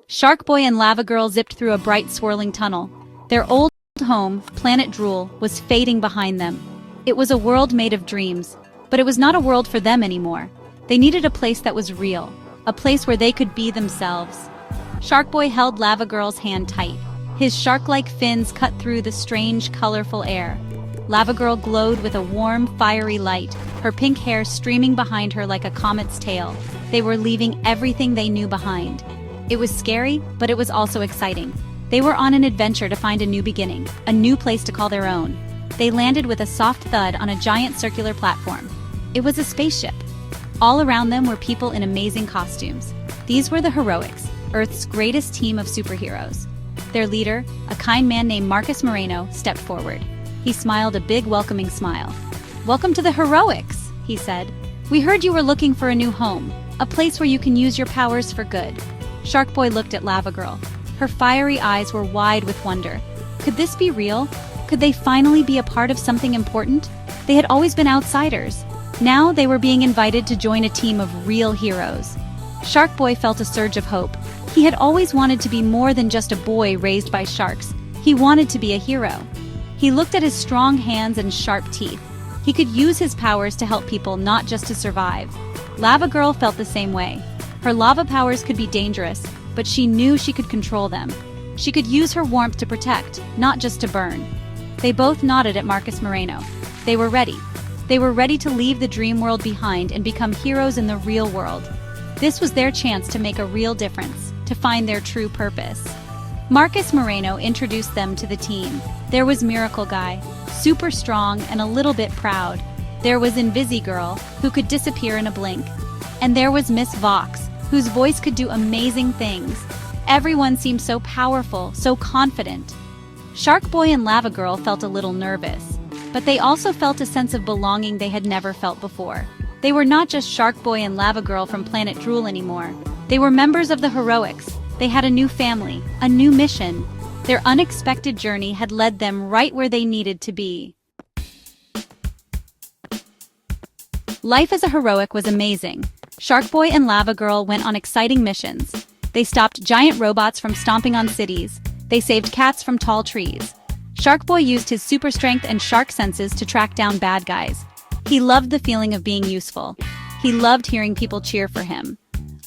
Shark Boy and Lava Girl zipped through a bright, swirling tunnel. Their old home, Planet Drool, was fading behind them. It was a world made of dreams, but it was not a world for them anymore. They needed a place that was real, a place where they could be themselves. Shark Boy held Lava Girl's hand tight. His shark-like fins cut through the strange, colorful air. Lava Girl glowed with a warm, fiery light, her pink hair streaming behind her like a comet's tail. They were leaving everything they knew behind. It was scary, but it was also exciting. They were on an adventure to find a new beginning, a new place to call their own. They landed with a soft thud on a giant circular platform. It was a spaceship. All around them were people in amazing costumes. These were the Heroics, Earth's greatest team of superheroes. Their leader, a kind man named Marcus Moreno, stepped forward. He smiled a big, welcoming smile. "Welcome to the Heroics," he said. "We heard you were looking for a new home, a place where you can use your powers for good." Shark Boy looked at Lava Girl. Her fiery eyes were wide with wonder. Could this be real? Could they finally be a part of something important? They had always been outsiders. Now they were being invited to join a team of real heroes. Shark Boy felt a surge of hope. He had always wanted to be more than just a boy raised by sharks. He wanted to be a hero. He looked at his strong hands and sharp teeth. He could use his powers to help people, not just to survive. Lava Girl felt the same way. Her lava powers could be dangerous, but she knew she could control them. She could use her warmth to protect, not just to burn. They both nodded at Marcus Moreno. They were ready. They were ready to leave the dream world behind and become heroes in the real world. This was their chance to make a real difference, to find their true purpose. Marcus Moreno introduced them to the team. There was Miracle Guy, super strong and a little bit proud. There was Invisigirl, who could disappear in a blink. And there was Miss Vox, whose voice could do amazing things. Everyone seemed so powerful, so confident. Shark Boy and Lava Girl felt a little nervous, but they also felt a sense of belonging they had never felt before. They were not just Shark Boy and Lava Girl from Planet Drool anymore. They were members of the Heroics. They had a new family, a new mission. Their unexpected journey had led them right where they needed to be. Life as a heroic was amazing. Shark Boy and Lava Girl went on exciting missions. They stopped giant robots from stomping on cities. They saved cats from tall trees. Shark Boy used his super strength and shark senses to track down bad guys. He loved the feeling of being useful. He loved hearing people cheer for him.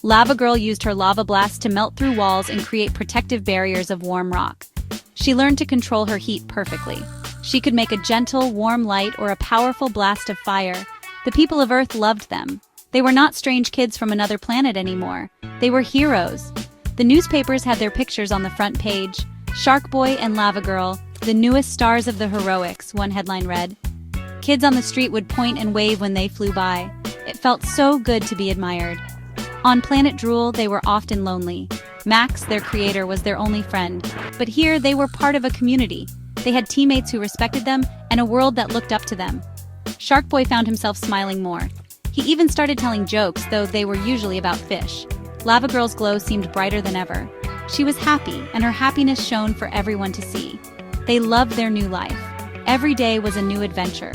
Lava Girl used her lava blast to melt through walls and create protective barriers of warm rock. She learned to control her heat perfectly. She could make a gentle, warm light or a powerful blast of fire. The people of Earth loved them. They were not strange kids from another planet anymore. They were heroes. The newspapers had their pictures on the front page. Shark Boy and Lava Girl, the newest stars of the Heroics, one headline read. Kids on the street would point and wave when they flew by. It felt so good to be admired. On Planet Drool, they were often lonely. Max, their creator, was their only friend. But here, they were part of a community. They had teammates who respected them and a world that looked up to them. Shark Boy found himself smiling more. He even started telling jokes, though they were usually about fish. Lava Girl's glow seemed brighter than ever. She was happy, and her happiness shone for everyone to see. They loved their new life. Every day was a new adventure.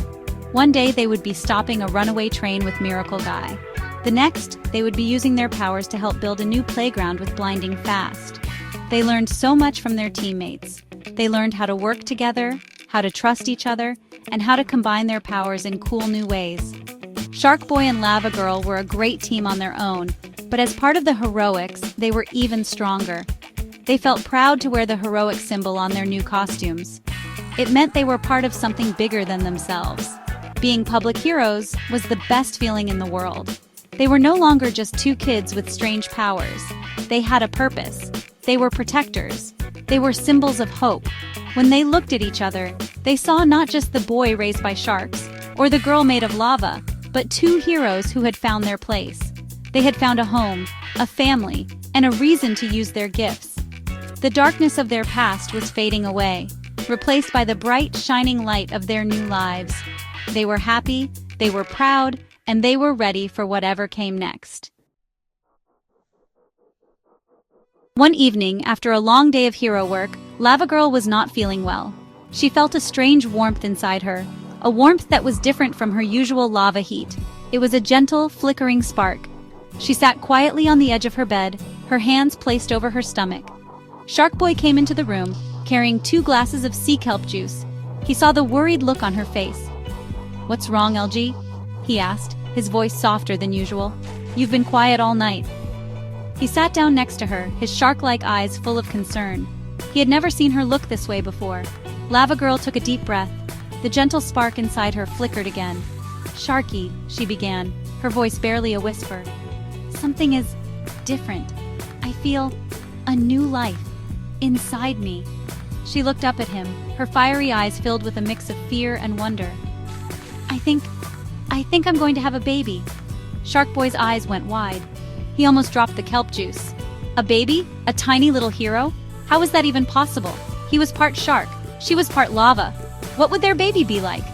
One day they would be stopping a runaway train with Miracle Guy. The next, they would be using their powers to help build a new playground with Blinding Fast. They learned so much from their teammates. They learned how to work together, how to trust each other, and how to combine their powers in cool new ways. Shark Boy and Lava Girl were a great team on their own, but as part of the Heroics, they were even stronger. They felt proud to wear the heroic symbol on their new costumes. It meant they were part of something bigger than themselves. Being public heroes was the best feeling in the world. They were no longer just two kids with strange powers. They had a purpose. They were protectors. They were symbols of hope. When they looked at each other, they saw not just the boy raised by sharks, or the girl made of lava, but two heroes who had found their place. They had found a home, a family, and a reason to use their gifts. The darkness of their past was fading away, replaced by the bright, shining light of their new lives. They were happy, they were proud, and they were ready for whatever came next. One evening, after a long day of hero work, Lava Girl was not feeling well. She felt a strange warmth inside her, a warmth that was different from her usual lava heat. It was a gentle, flickering spark. She sat quietly on the edge of her bed, her hands placed over her stomach. Shark Boy came into the room, carrying 2 glasses of sea kelp juice. He saw the worried look on her face. "What's wrong, LG?" he asked, his voice softer than usual. "You've been quiet all night." He sat down next to her, his shark-like eyes full of concern. He had never seen her look this way before. Lava Girl took a deep breath. The gentle spark inside her flickered again. "Sharky," she began, her voice barely a whisper. "Something is different. I feel a new life inside me." She looked up at him, her fiery eyes filled with a mix of fear and wonder. I think I'm going to have a baby." Shark Boy's eyes went wide. He almost dropped the kelp juice. A baby? A tiny little hero? How was that even possible? He was part shark. She was part lava. What would their baby be like?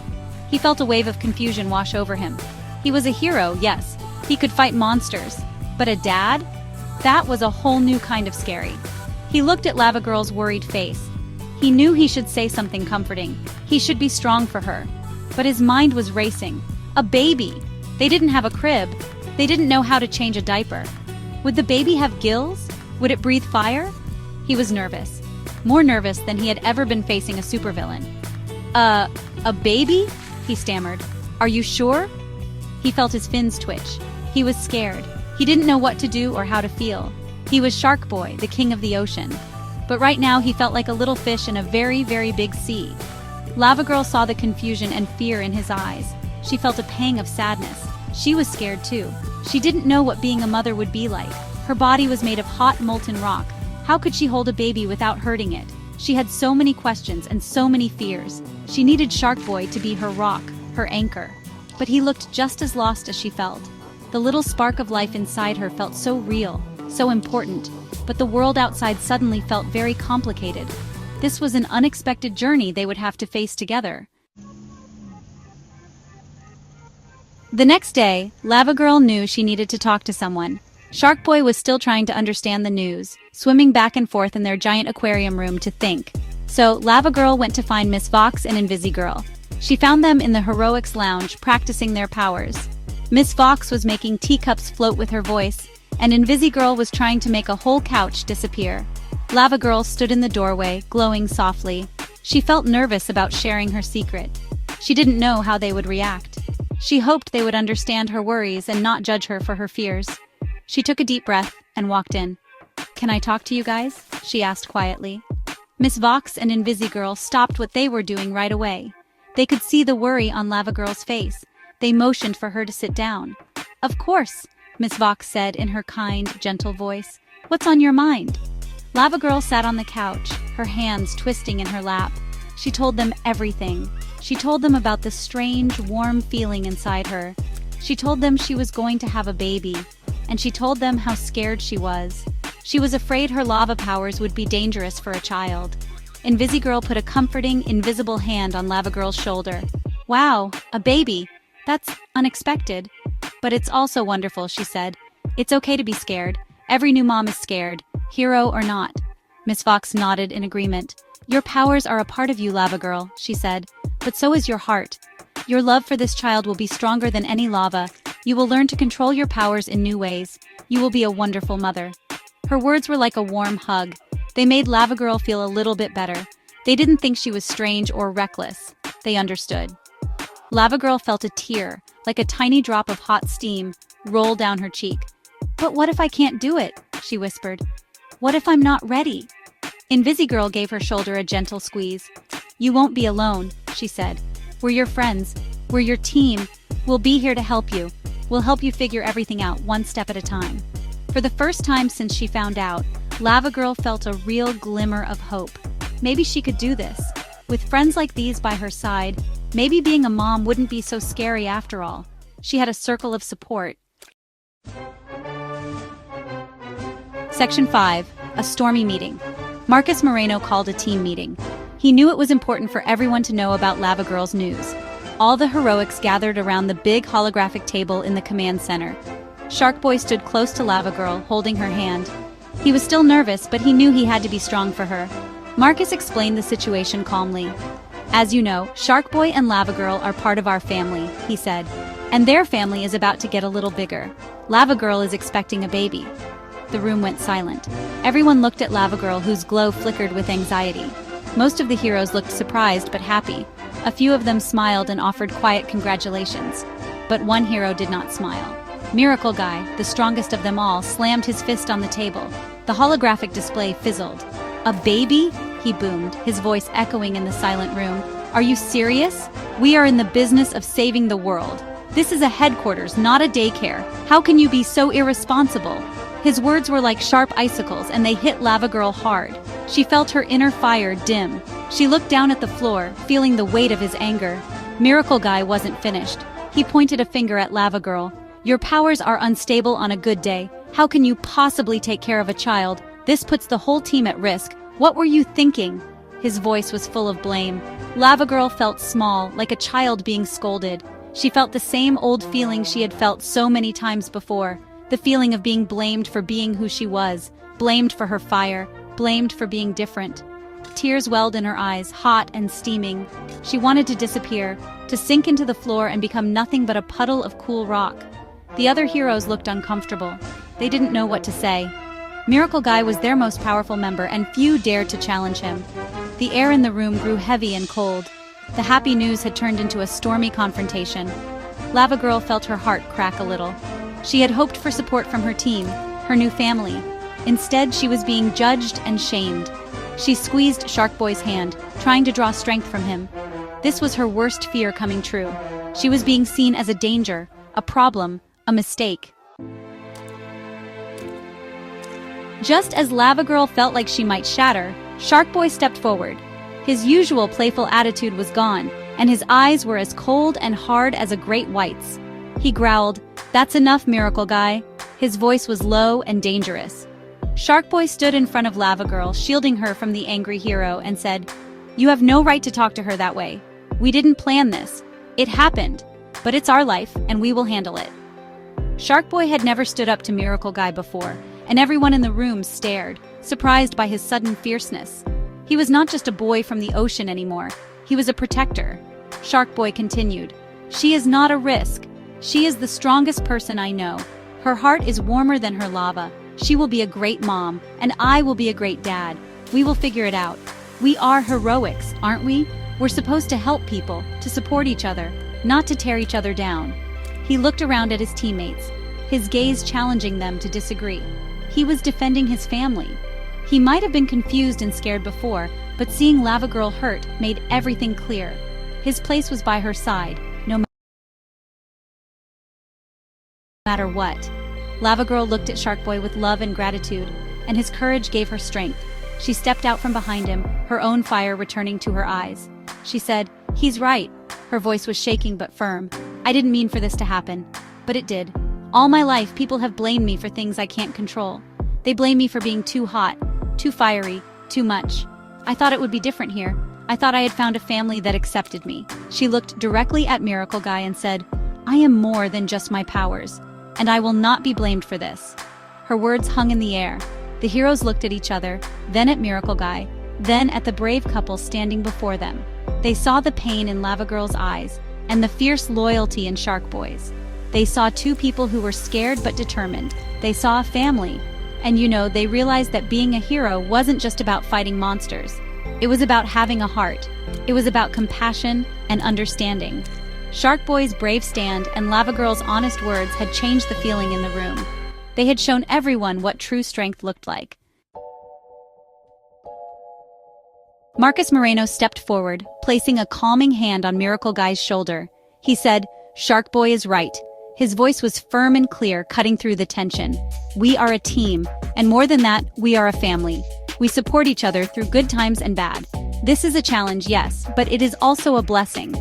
He felt a wave of confusion wash over him. He was a hero, yes. He could fight monsters. But a dad? That was a whole new kind of scary. He looked at Lava Girl's worried face. He knew he should say something comforting. He should be strong for her. But his mind was racing. A baby! They didn't have a crib. They didn't know how to change a diaper. Would the baby have gills? Would it breathe fire? He was nervous. More nervous than he had ever been facing a supervillain. A baby?" he stammered. "Are you sure?" He felt his fins twitch. He was scared. He didn't know what to do or how to feel. He was Shark Boy, the king of the ocean. But right now he felt like a little fish in a very, very big sea. Lava Girl saw the confusion and fear in his eyes. She felt a pang of sadness. She was scared too. She didn't know what being a mother would be like. Her body was made of hot, molten rock. How could she hold a baby without hurting it? She had so many questions and so many fears. She needed Shark Boy to be her rock, her anchor. But he looked just as lost as she felt. The little spark of life inside her felt so real, so important, but the world outside suddenly felt very complicated. This was an unexpected journey they would have to face together. The next day, Lava Girl knew she needed to talk to someone. Shark Boy was still trying to understand the news, swimming back and forth in their giant aquarium room to think. So, Lava Girl went to find Miss Vox and Invisigirl. She found them in the Heroics Lounge, practicing their powers. Miss Vox was making teacups float with her voice, and Invisigirl was trying to make a whole couch disappear. Lava Girl stood in the doorway, glowing softly. She felt nervous about sharing her secret. She didn't know how they would react. She hoped they would understand her worries and not judge her for her fears. She took a deep breath and walked in. "Can I talk to you guys?" she asked quietly. Miss Vox and Invisigirl stopped what they were doing right away. They could see the worry on Lava Girl's face. They motioned for her to sit down. "Of course," Miss Vox said in her kind, gentle voice. "What's on your mind?" Lava Girl sat on the couch, her hands twisting in her lap. She told them everything. She told them about the strange, warm feeling inside her. She told them she was going to have a baby, and she told them how scared she was. She was afraid her lava powers would be dangerous for a child. Invisigirl put a comforting, invisible hand on Lava Girl's shoulder. "Wow, a baby. That's unexpected. But it's also wonderful," she said. "It's okay to be scared. Every new mom is scared, hero or not." Miss Vox nodded in agreement. "Your powers are a part of you, Lava Girl," she said. "But so is your heart. Your love for this child will be stronger than any lava. You will learn to control your powers in new ways. You will be a wonderful mother." Her words were like a warm hug. They made Lava Girl feel a little bit better. They didn't think she was strange or reckless. They understood. Lava Girl felt a tear, like a tiny drop of hot steam, roll down her cheek. "But what if I can't do it?" she whispered. "What if I'm not ready?" Invisigirl gave her shoulder a gentle squeeze. "You won't be alone," she said. "We're your friends. We're your team. We'll be here to help you. We'll help you figure everything out one step at a time." For the first time since she found out, Lava Girl felt a real glimmer of hope. Maybe she could do this. With friends like these by her side, maybe being a mom wouldn't be so scary after all. She had a circle of support. Section 5. A stormy meeting. Marcus Moreno called a team meeting. He knew it was important for everyone to know about Lava Girl's news. All the heroics gathered around the big holographic table in the command center. Shark Boy stood close to Lava Girl, holding her hand. He was still nervous, but he knew he had to be strong for her. Marcus explained the situation calmly. "As you know, Shark Boy and Lava Girl are part of our family," he said. And their family is about to get a little bigger. Lava Girl is expecting a baby. The room went silent. Everyone looked at Lava Girl, whose glow flickered with anxiety. Most of the heroes looked surprised but happy. A few of them smiled and offered quiet congratulations. But one hero did not smile. Miracle Guy, the strongest of them all, slammed his fist on the table. The holographic display fizzled. "A baby?" he boomed, his voice echoing in the silent room. "Are you serious? We are in the business of saving the world. This is a headquarters, not a daycare. How can you be so irresponsible?" His words were like sharp icicles, and they hit Lava Girl hard. She felt her inner fire dim. She looked down at the floor, feeling the weight of his anger. Miracle Guy wasn't finished. He pointed a finger at Lava Girl. "Your powers are unstable on a good day. How can you possibly take care of a child? This puts the whole team at risk. What were you thinking?" His voice was full of blame. Lava Girl felt small, like a child being scolded. She felt the same old feeling she had felt so many times before. The feeling of being blamed for being who she was, blamed for her fire, blamed for being different. Tears welled in her eyes, hot and steaming. She wanted to disappear, to sink into the floor and become nothing but a puddle of cool rock. The other heroes looked uncomfortable. They didn't know what to say. Miracle Guy was their most powerful member, and few dared to challenge him. The air in the room grew heavy and cold. The happy news had turned into a stormy confrontation. Lava Girl felt her heart crack a little. She had hoped for support from her team, her new family. Instead, she was being judged and shamed. She squeezed Shark Boy's hand, trying to draw strength from him. This was her worst fear coming true. She was being seen as a danger, a problem, a mistake. Just as Lava Girl felt like she might shatter, Shark Boy stepped forward. His usual playful attitude was gone, and his eyes were as cold and hard as a great white's. He growled, "That's enough, Miracle Guy." His voice was low and dangerous. Shark Boy stood in front of Lava Girl, shielding her from the angry hero, and said, "You have no right to talk to her that way. We didn't plan this. It happened, but it's our life, and we will handle it." Shark Boy had never stood up to Miracle Guy before, and everyone in the room stared, surprised by his sudden fierceness. He was not just a boy from the ocean anymore. He was a protector. Shark Boy continued, "She is not a risk. She is the strongest person I know. Her heart is warmer than her lava. She will be a great mom, and I will be a great dad. We will figure it out. We are heroics, aren't we? We're supposed to help people, to support each other, not to tear each other down." He looked around at his teammates, his gaze challenging them to disagree. He was defending his family. He might have been confused and scared before, but seeing Lava Girl hurt made everything clear. His place was by her side, no matter what. Lava Girl looked at Shark Boy with love and gratitude, and his courage gave her strength. She stepped out from behind him, her own fire returning to her eyes. She said, "He's right." Her voice was shaking but firm. "I didn't mean for this to happen, but it did. All my life, people have blamed me for things I can't control. They blame me for being too hot, too fiery, too much. I thought it would be different here. I thought I had found a family that accepted me." She looked directly at Miracle Guy and said, "I am more than just my powers, and I will not be blamed for this." Her words hung in the air. The heroes looked at each other, then at Miracle Guy, then at the brave couple standing before them. They saw the pain in Lava Girl's eyes, and the fierce loyalty in Shark Boy's. They saw two people who were scared but determined. They saw a family. And they realized that being a hero wasn't just about fighting monsters. It was about having a heart. It was about compassion and understanding. Shark Boy's brave stand and Lava Girl's honest words had changed the feeling in the room. They had shown everyone what true strength looked like. Marcus Moreno stepped forward, placing a calming hand on Miracle Guy's shoulder. He said, "Shark Boy is right." His voice was firm and clear, cutting through the tension. "We are a team, and more than that, we are a family. We support each other through good times and bad. This is a challenge, yes, but it is also a blessing."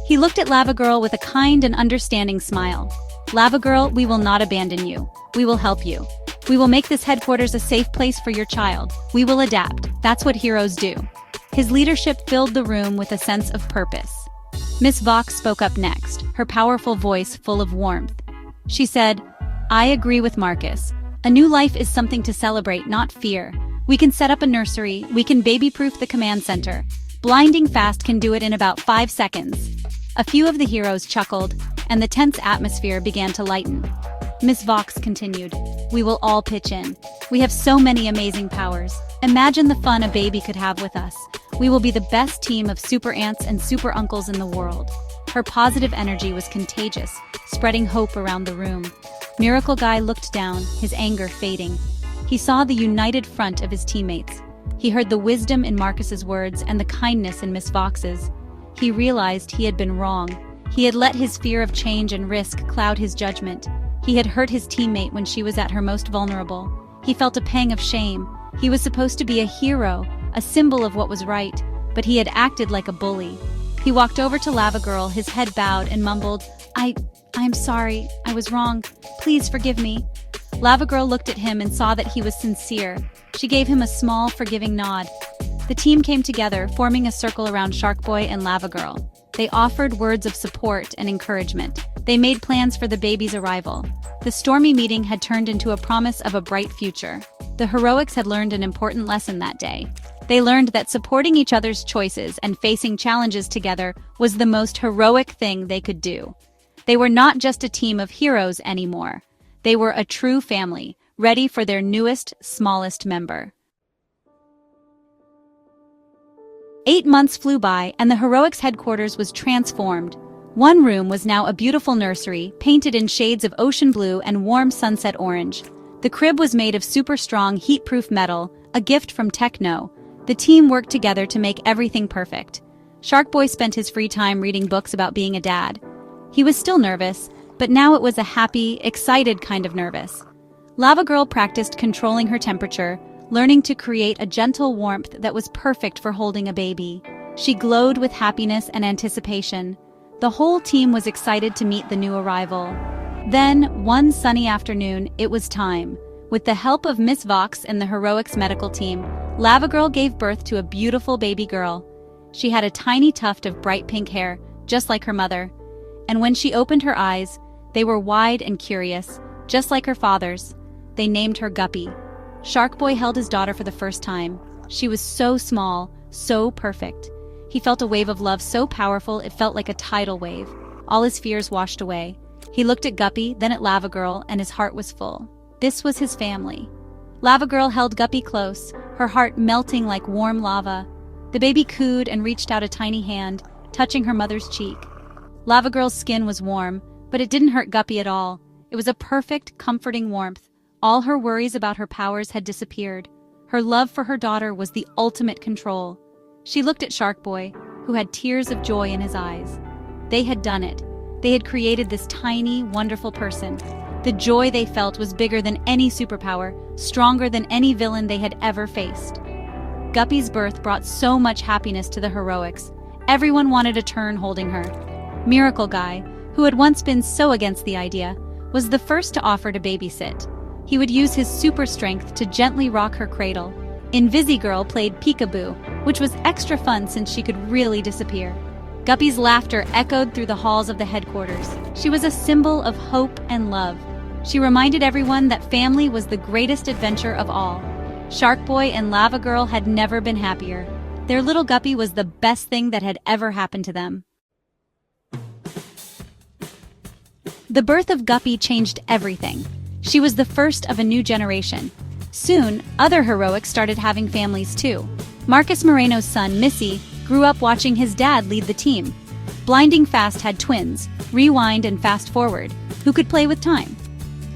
He looked at Lava Girl with a kind and understanding smile. "Lava Girl, we will not abandon you. We will help you. We will make this headquarters a safe place for your child. We will adapt. That's what heroes do." His leadership filled the room with a sense of purpose. Miss Vox spoke up next, her powerful voice full of warmth. She said, "I agree with Marcus. A new life is something to celebrate, not fear. We can set up a nursery, we can baby-proof the command center. Blinding Fast can do it in about 5 seconds." A few of the heroes chuckled. and the tense atmosphere began to lighten. Miss Vox continued, "We will all pitch in. We have so many amazing powers. Imagine the fun a baby could have with us. We will be the best team of super aunts and super uncles in the world." Her positive energy was contagious, spreading hope around the room. Miracle Guy looked down, his anger fading. He saw the united front of his teammates. He heard the wisdom in Marcus's words and the kindness in Miss Vox's. He realized he had been wrong. He had let his fear of change and risk cloud his judgment. He had hurt his teammate when she was at her most vulnerable. He felt a pang of shame. He was supposed to be a hero, a symbol of what was right, but he had acted like a bully. He walked over to Lava Girl, his head bowed, and mumbled, I'm sorry, I was wrong. Please forgive me." Lava Girl looked at him and saw that he was sincere. She gave him a small, forgiving nod. The team came together, forming a circle around Shark Boy and Lava Girl. They offered words of support and encouragement. They made plans for the baby's arrival. The stormy meeting had turned into a promise of a bright future. The heroics had learned an important lesson that day. They learned that supporting each other's choices and facing challenges together was the most heroic thing they could do. They were not just a team of heroes anymore. They were a true family, ready for their newest, smallest member. 8 months flew by, and the heroics headquarters was transformed. One room was now a beautiful nursery, painted in shades of ocean blue and warm sunset orange. The crib was made of super strong, heat-proof metal, a gift from Techno. The team worked together to make everything perfect. Shark Boy spent his free time reading books about being a dad. He was still nervous, but now it was a happy, excited kind of nervous. Lava Girl practiced controlling her temperature, learning to create a gentle warmth that was perfect for holding a baby. She glowed with happiness and anticipation. The whole team was excited to meet the new arrival. Then, one sunny afternoon, it was time. With the help of Miss Vox and the heroics medical team, Lava Girl gave birth to a beautiful baby girl. She had a tiny tuft of bright pink hair, just like her mother. And when she opened her eyes, they were wide and curious, just like her father's. They named her Guppy. Shark Boy held his daughter for the first time. She was so small, so perfect. He felt a wave of love so powerful it felt like a tidal wave. All his fears washed away. He looked at Guppy, then at Lava Girl, and his heart was full. This was his family. Lava Girl held Guppy close, her heart melting like warm lava. The baby cooed and reached out a tiny hand, touching her mother's cheek. Lava Girl's skin was warm, but it didn't hurt Guppy at all. It was a perfect, comforting warmth. All her worries about her powers had disappeared. Her love for her daughter was the ultimate control. She looked at Shark Boy, who had tears of joy in his eyes. They had done it. They had created this tiny, wonderful person. The joy they felt was bigger than any superpower, stronger than any villain they had ever faced. Guppy's birth brought so much happiness to the heroics. Everyone wanted a turn holding her. Miracle Guy, who had once been so against the idea, was the first to offer to babysit. He would use his super strength to gently rock her cradle. Invisigirl played peekaboo, which was extra fun since she could really disappear. Guppy's laughter echoed through the halls of the headquarters. She was a symbol of hope and love. She reminded everyone that family was the greatest adventure of all. Shark Boy and Lava Girl had never been happier. Their little Guppy was the best thing that had ever happened to them. The birth of Guppy changed everything. She was the first of a new generation. Soon, other heroics started having families too. Marcus Moreno's son, Missy, grew up watching his dad lead the team. Blinding Fast had twins, Rewind and Fast Forward, who could play with time.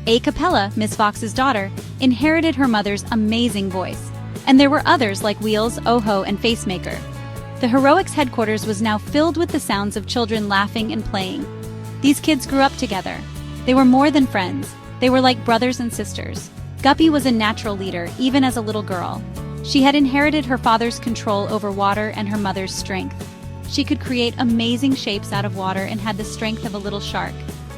A Capella, Miss Fox's daughter, inherited her mother's amazing voice. And there were others like Wheels, Oho, and Facemaker. The heroics headquarters was now filled with the sounds of children laughing and playing. These kids grew up together. They were more than friends. They were like brothers and sisters. Guppy was a natural leader, even as a little girl. She had inherited her father's control over water and her mother's strength. She could create amazing shapes out of water and had the strength of a little shark.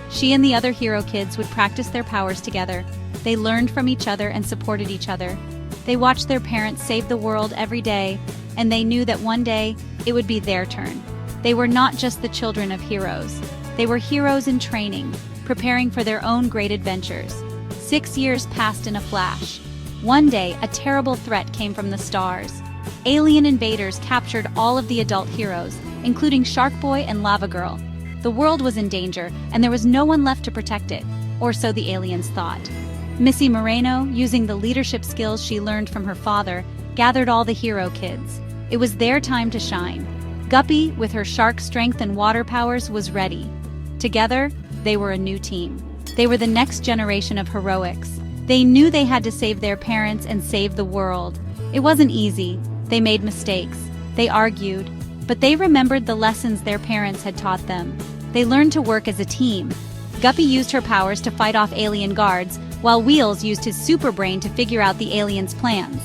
She and the other hero kids would practice their powers together. They learned from each other and supported each other. They watched their parents save the world every day, and they knew that one day it would be their turn. They were not just the children of heroes. They were heroes in training, preparing for their own great adventures. 6 years passed in a flash. One day, a terrible threat came from the stars. Alien invaders captured all of the adult heroes, including Shark Boy and Lava Girl. The world was in danger, and there was no one left to protect it, or so the aliens thought. Missy Moreno, using the leadership skills she learned from her father, gathered all the hero kids. It was their time to shine. Guppy, with her shark strength and water powers, was ready. Together, they were a new team. They were the next generation of heroics. They knew they had to save their parents and save the world. It wasn't easy. They made mistakes. They argued. But they remembered the lessons their parents had taught them. They learned to work as a team. Guppy used her powers to fight off alien guards, while Wheels used his super brain to figure out the aliens' plans.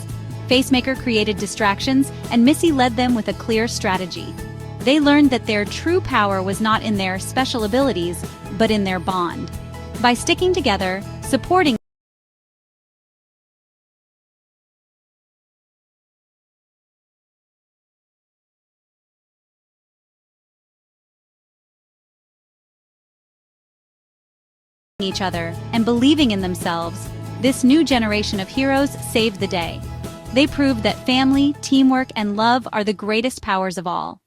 Facemaker created distractions, and Missy led them with a clear strategy. They learned that their true power was not in their special abilities, but in their bond. By sticking together, supporting each other, and believing in themselves, this new generation of heroes saved the day. They proved that family, teamwork, and love are the greatest powers of all.